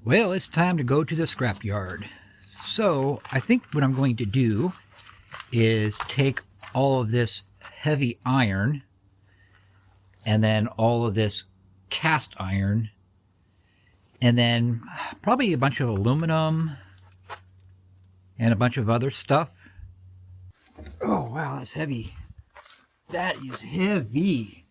Well, it's time to go to the scrapyard. So I think what I'm going to do is take all of this heavy iron and then all of this cast iron and then probably a bunch of aluminum and a bunch of other stuff. Oh wow, that's heavy. That is heavy.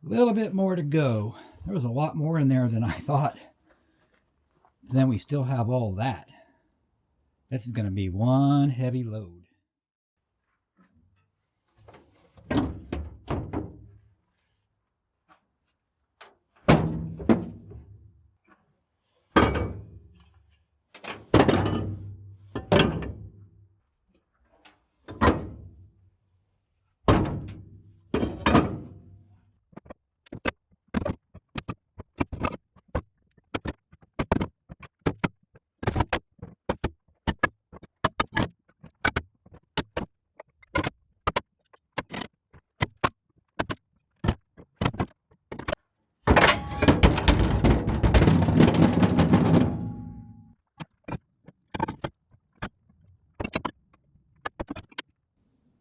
A little bit more to go. There was a lot more in there than I thought. And then we still have all that. This is going to be one heavy load.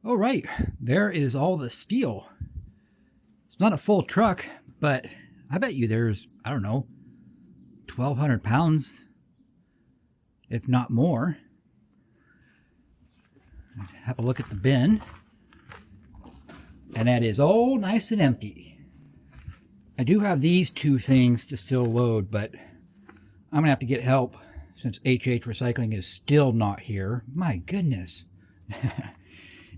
All right, there is all the steel. It's not a full truck, but I bet you there's, I don't know, 1,200 pounds, if not more. Have a look at the bin. And that is all nice and empty. I do have these two things to still load, but I'm going to have to get help since HH Recycling is still not here. My goodness.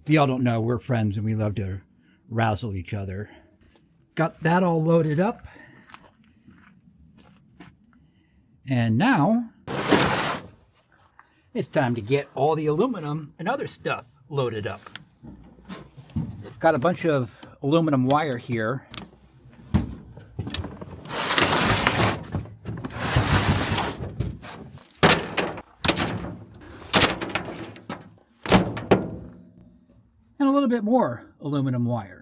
If y'all don't know, we're friends and we love to razzle each other. Got that all loaded up. And now it's time to get all the aluminum and other stuff loaded up. Got a bunch of aluminum wire here. And a little bit more aluminum wire.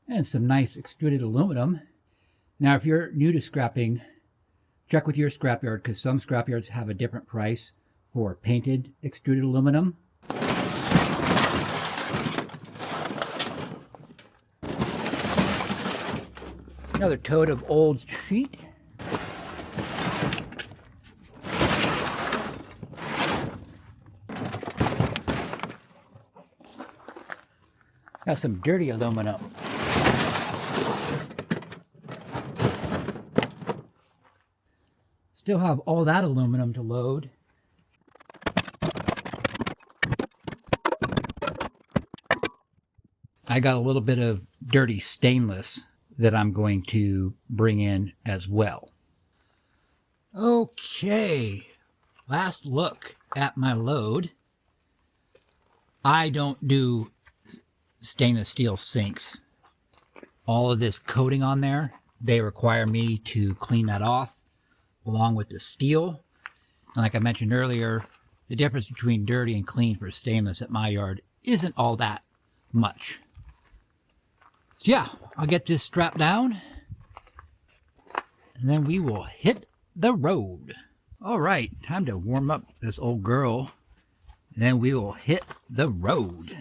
And some nice extruded aluminum. Now, if you're new to scrapping, check with your scrapyard because some scrapyards have a different price for painted extruded aluminum. Another tote of old sheet. Got some dirty aluminum. Still have all that aluminum to load. I got a little bit of dirty stainless that I'm going to bring in as well. Okay, last look at my load. I don't do stainless steel sinks. All of this coating on there, they require me to clean that off along with the steel. And like I mentioned earlier, the difference between dirty and clean for stainless at my yard isn't all that much. So yeah, I'll get this strapped down, and then we will hit the road. All right, time to warm up this old girl, and then we will hit the road.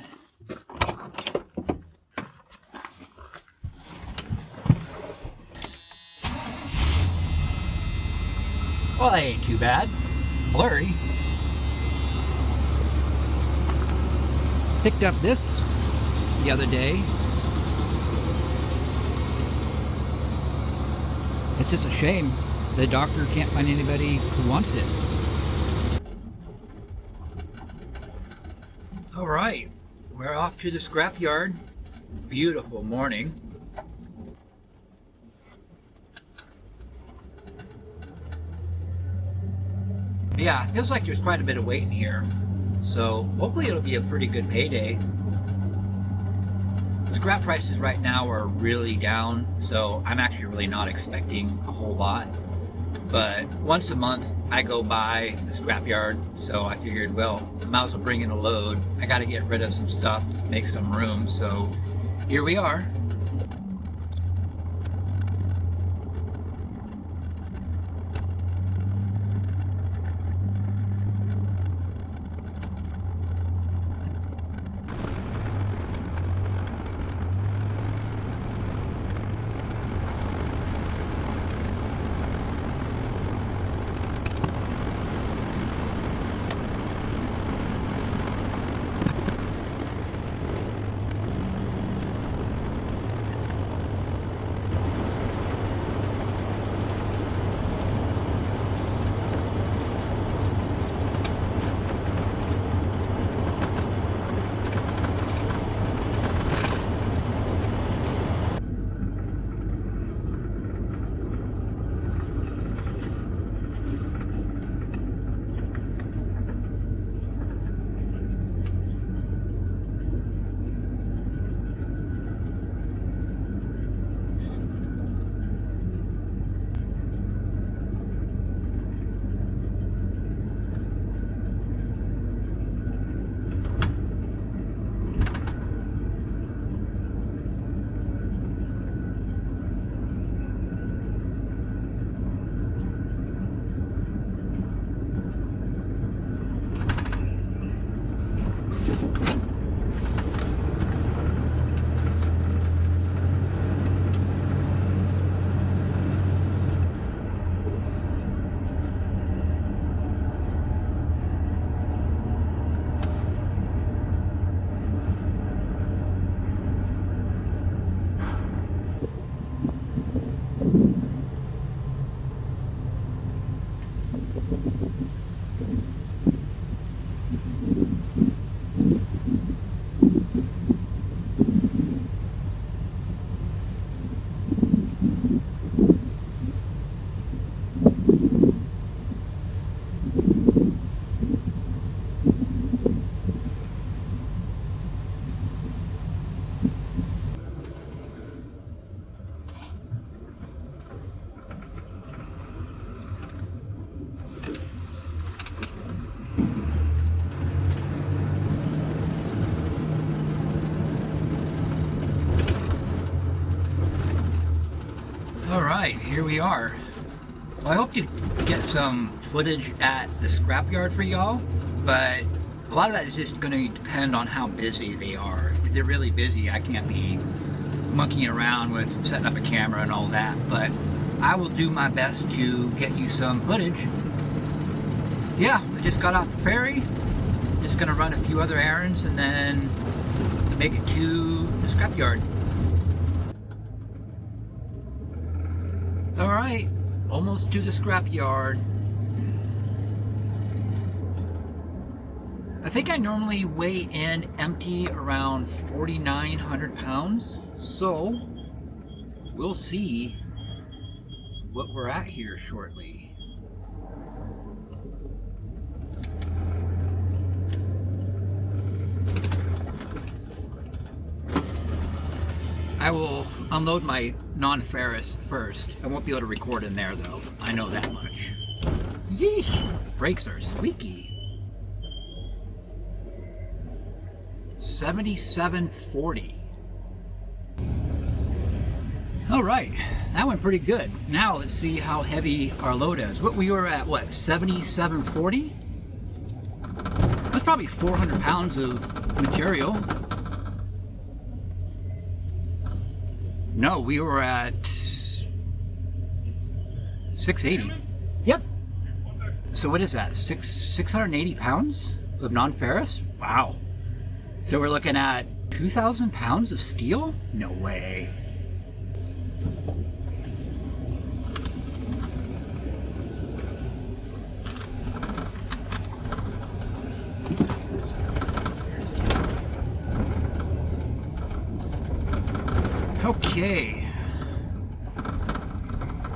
Well, that ain't too bad. Blurry. Picked up this the other day. It's just a shame the doctor can't find anybody who wants it. All right, we're off to the scrapyard. Beautiful morning. Yeah, it feels like there's quite a bit of weight in here. So hopefully it'll be a pretty good payday. Scrap prices right now are really down, so I'm actually really not expecting a whole lot. But once a month I go by the scrapyard, so I figured, well, I might as well bring in a load. I got to get rid of some stuff, make some room, so here we are. Alright, here we are. Well, I hope to get some footage at the scrapyard for y'all, but a lot of that is just going to depend on how busy they are. If they're really busy, I can't be monkeying around with setting up a camera and all that, but I will do my best to get you some footage. Yeah, I just got off the ferry. Just going to run a few other errands and then make it to the scrapyard. Alright, almost to the scrapyard. I think I normally weigh in empty around 4,900 pounds, so we'll see what we're at here shortly. I will unload my non-ferrous first. I won't be able to record in there though. I know that much. Yeesh! Brakes are squeaky. 7740. All right, that went pretty good. Now let's see how heavy our load is. What we were at, what, 7740? That's probably 400 pounds of material. No, we were at 680. Yep. So what is that? 680 pounds of non-ferrous? Wow. So we're looking at 2,000 pounds of steel? No way. Okay.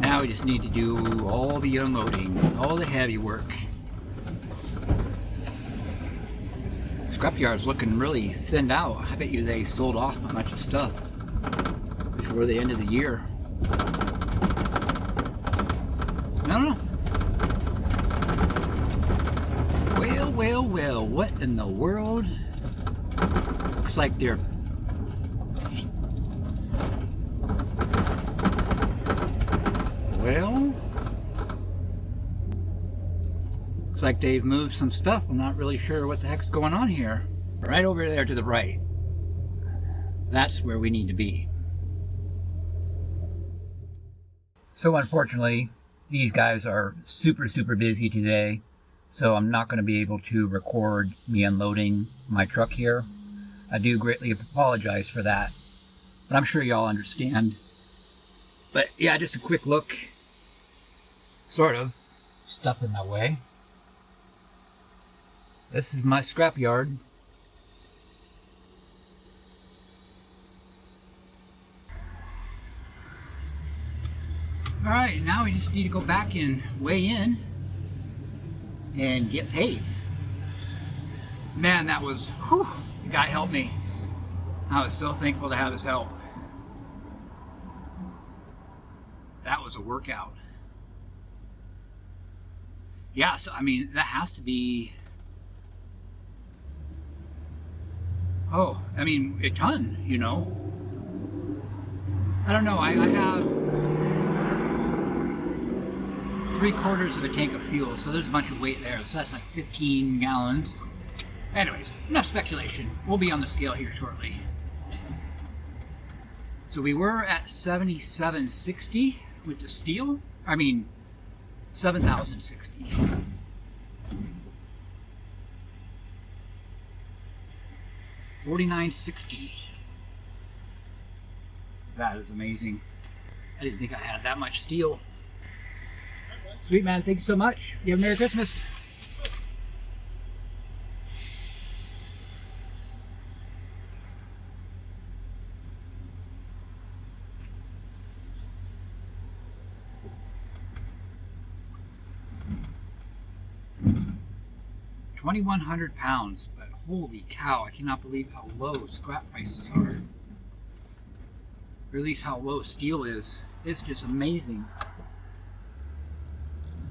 Now we just need to do all the unloading, all the heavy work. Scrapyard's looking really thinned out. I bet you they sold off a bunch of stuff before the end of the year. I don't know. Well, what in the world? Looks like they're... Well... Looks like they've moved some stuff. I'm not really sure what the heck's going on here. Right over there to the right. That's where we need to be. So unfortunately, these guys are super busy today. So I'm not going to be able to record me unloading my truck here. I do greatly apologize for that. But I'm sure y'all understand. But yeah, just a quick look. Sort of. Stuff in my way. This is my scrapyard. Alright, now we just need to go back and weigh in and get paid. Man, that was, whew, the guy helped me. I was so thankful to have his help. That was a workout. Yeah, so I mean, that has to be, oh, I mean, a ton, you know. I don't know, I have 3/4 of a tank of fuel, so there's a bunch of weight there, so that's like 15 gallons. Anyways, enough speculation. We'll be on the scale here shortly. So we were at 7760 with the steel. I mean, 7,060. $49.60. That is amazing. I didn't think I had that much steel. Sweet man, thank you so much. You have a Merry Christmas. $2,100, but holy cow, I cannot believe how low scrap prices are. Or at least how low steel is. It's just amazing.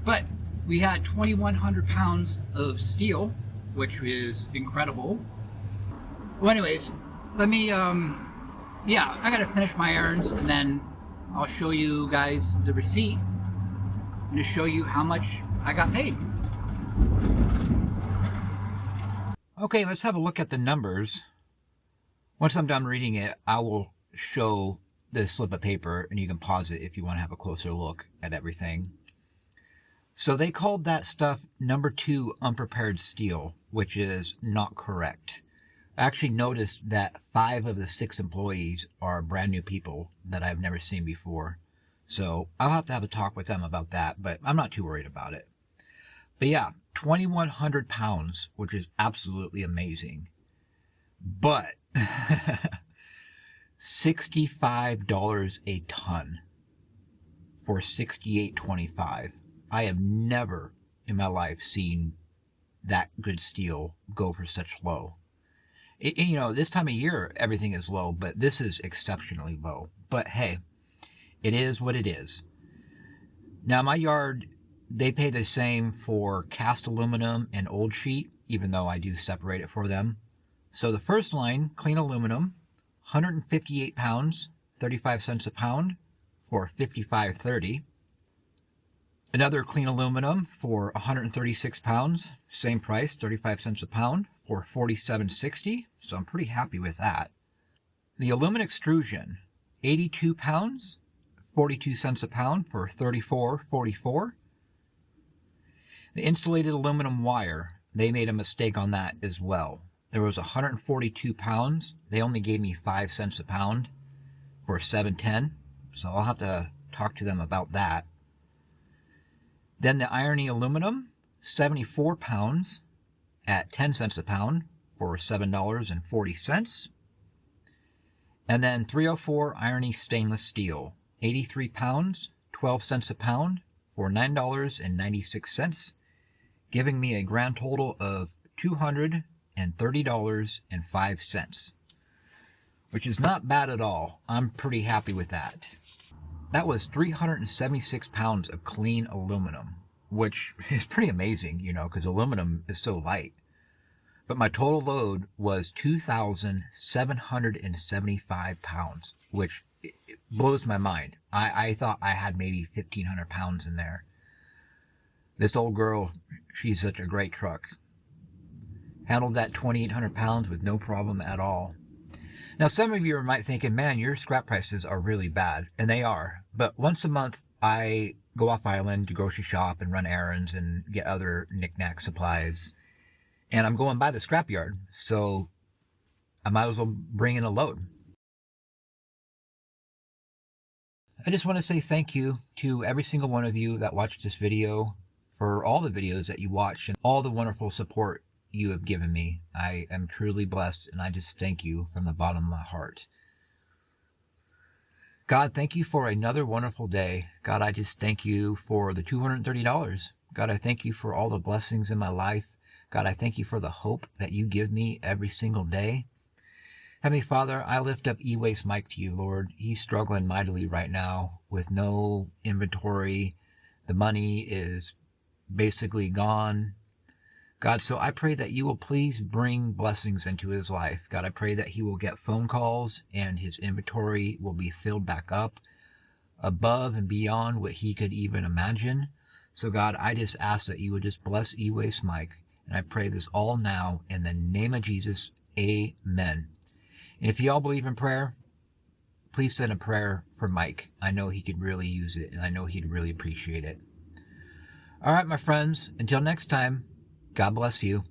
But we had 2,100 pounds of steel, which is incredible. Well, anyways, let me, yeah, I gotta finish my errands and then I'll show you guys the receipt and to show you how much I got paid. Okay, let's have a look at the numbers. Once I'm done reading it, I will show the slip of paper and you can pause it if you want to have a closer look at everything. So they called that stuff number 2 unprepared steel, which is not correct. I actually noticed that 5 of the 6 employees are brand new people that I've never seen before. So I'll have to have a talk with them about that, but I'm not too worried about it. But yeah, 2,100 pounds, which is absolutely amazing. But $65 a ton for $68.25. I have never in my life seen that good steel go for such low. You know, this time of year, everything is low, but this is exceptionally low. But hey, it is what it is. Now, my yard, they pay the same for cast aluminum and old sheet, even though I do separate it for them. So the first line, clean aluminum, 158 pounds, 35 cents a pound. for $55.30. Another clean aluminum for 136 pounds, same price, 35 cents a pound, for $47.60. So I'm pretty happy with that. The aluminum extrusion, 82 pounds, 42 cents a pound for $34.44. The insulated aluminum wire, they made a mistake on that as well. There was 142 pounds. They only gave me 5 cents a pound for $7.10. So I'll have to talk to them about that. Then the irony aluminum, 74 pounds at 10 cents a pound for $7.40. And then 304 irony stainless steel, 83 pounds, 12 cents a pound for $9.96, giving me a grand total of $230.05, which is not bad at all. I'm pretty happy with that. That was 376 pounds of clean aluminum, which is pretty amazing, you know, because aluminum is so light. But my total load was 2,775 pounds, which it blows my mind. I thought I had maybe 1,500 pounds in there. This old girl, she's such a great truck. Handled that 2,800 pounds with no problem at all. Now, some of you might thinking, man, your scrap prices are really bad, and they are. But once a month, I go off island to grocery shop and run errands and get other knick-knack supplies. And I'm going by the scrapyard, so I might as well bring in a load. I just want to say thank you to every single one of you that watched this video, for all the videos that you watch and all the wonderful support you have given me. I am truly blessed, and I just thank you from the bottom of my heart. God, thank you for another wonderful day. God, I just thank you for the $230. God, I thank you for all the blessings in my life. God, I thank you for the hope that you give me every single day. Heavenly Father, I lift up E-Waste Mike to you, Lord. He's struggling mightily right now with no inventory. The money is basically gone. God, so I pray that you will please bring blessings into his life. God, I pray that he will get phone calls and his inventory will be filled back up above and beyond what he could even imagine. So God, I just ask that you would just bless E-Waste Mike. And I pray this all now in the name of Jesus. Amen. And if you all believe in prayer, please send a prayer for Mike. I know he could really use it, and I know he'd really appreciate it. All right, my friends, until next time, God bless you.